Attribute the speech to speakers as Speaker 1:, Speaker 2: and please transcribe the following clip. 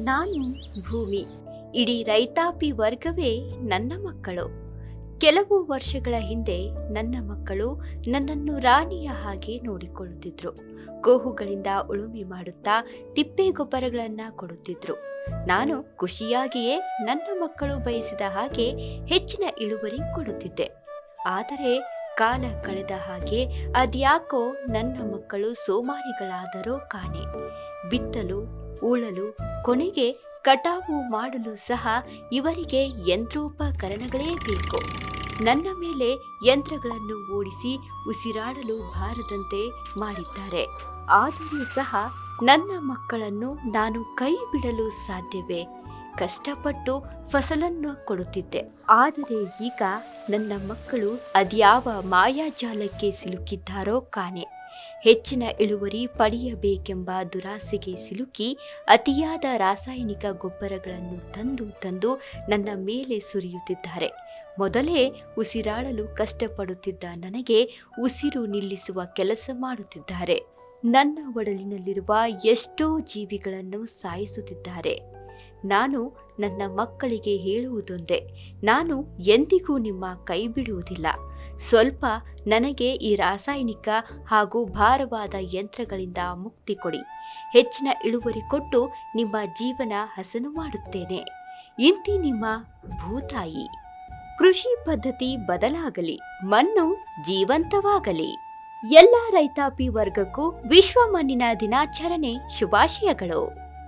Speaker 1: ನಾನು ಭೂಮಿ. ಇಡೀ ರೈತಾಪಿ ವರ್ಗವೇ ನನ್ನ ಮಕ್ಕಳು. ಕೆಲವು ವರ್ಷಗಳ ಹಿಂದೆ ನನ್ನ ಮಕ್ಕಳು ನನ್ನನ್ನು ರಾಣಿಯ ಹಾಗೆ ನೋಡಿಕೊಳ್ಳುತ್ತಿದ್ರು. ಗೋಹುಗಳಿಂದ ಉಳುಮೆ ಮಾಡುತ್ತಾ ತಿಪ್ಪೆ ಗೊಬ್ಬರಗಳನ್ನ ಕೊಡುತ್ತಿದ್ರು. ನಾನು ಖುಷಿಯಾಗಿಯೇ ನನ್ನ ಮಕ್ಕಳು ಬಯಸಿದ ಹಾಗೆ ಹೆಚ್ಚಿನ ಇಳುವರಿ ಕೊಡುತ್ತಿದ್ದೆ. ಆದರೆ ಕಾಲ ಕಳೆದ ಹಾಗೆ ಅದ್ಯಾಕೋ ನನ್ನ ಮಕ್ಕಳು ಸೋಮಾರಿಗಳಾದರೋ ಕಾಣೆ. ಬಿತ್ತಲು, ಉಳಲು, ಕೊನೆಗೆ ಕಟಾವು ಮಾಡಲು ಸಹ ಇವರಿಗೆ ಯಂತ್ರೋಪಕರಣಗಳೇ ಬೇಕು. ನನ್ನ ಮೇಲೆ ಯಂತ್ರಗಳನ್ನು ಓಡಿಸಿ ಉಸಿರಾಡಲು ಬಾರದಂತೆ ಮಾಡಿದ್ದಾರೆ. ಆದರೂ ಸಹ ನನ್ನ ಮಕ್ಕಳನ್ನು ನಾನು ಕೈ ಬಿಡಲು ಸಾಧ್ಯವೇ? ಕಷ್ಟಪಟ್ಟು ಫಸಲನ್ನು ಕೊಡುತ್ತಿದ್ದೆ. ಆದರೆ ಈಗ ನನ್ನ ಮಕ್ಕಳು ಅದ್ಯಾವ ಮಾಯಾಜಾಲಕ್ಕೆ ಸಿಲುಕಿದ್ದಾರೋ ಕಾಣೆ. ಹೆಚ್ಚಿನ ಇಳುವರಿ ಪಡೆಯಬೇಕೆಂಬ ದುರಾಸೆಗೆ ಸಿಲುಕಿ ಅತಿಯಾದ ರಾಸಾಯನಿಕ ಗೊಬ್ಬರಗಳನ್ನು ತಂದು ನನ್ನ ಮೇಲೆ ಸುರಿಯುತ್ತಿದ್ದಾರೆ. ಮೊದಲೇ ಉಸಿರಾಡಲು ಕಷ್ಟಪಡುತ್ತಿದ್ದ ನನಗೆ ಉಸಿರು ನಿಲ್ಲಿಸುವ ಕೆಲಸ ಮಾಡುತ್ತಿದ್ದಾರೆ. ನನ್ನ ಒಡಲಿನಲ್ಲಿರುವ ಎಷ್ಟೋ ಜೀವಿಗಳನ್ನು ಸಾಯಿಸುತ್ತಿದ್ದಾರೆ. ನಾನು ನನ್ನ ಮಕ್ಕಳಿಗೆ ಹೇಳುವುದೊಂದೇ, ನಾನು ಎಂದಿಗೂ ನಿಮ್ಮ ಕೈ ಬಿಡುವುದಿಲ್ಲ. ಸ್ವಲ್ಪ ನನಗೆ ಈ ರಾಸಾಯನಿಕ ಹಾಗೂ ಭಾರವಾದ ಯಂತ್ರಗಳಿಂದ ಮುಕ್ತಿ ಕೊಡಿ. ಹೆಚ್ಚಿನ ಇಳುವರಿ ಕೊಟ್ಟು ನಿಮ್ಮ ಜೀವನ ಹಸನು ಮಾಡುತ್ತೇನೆ. ಇಂತಿ ನಿಮ್ಮ ಭೂತಾಯಿ. ಕೃಷಿ ಪದ್ಧತಿ ಬದಲಾಗಲಿ, ಮಣ್ಣು ಜೀವಂತವಾಗಲಿ. ಎಲ್ಲ ರೈತಾಪಿ ವರ್ಗಕ್ಕೂ ವಿಶ್ವ ಮಣ್ಣಿನ ದಿನಾಚರಣೆ ಶುಭಾಶಯಗಳು.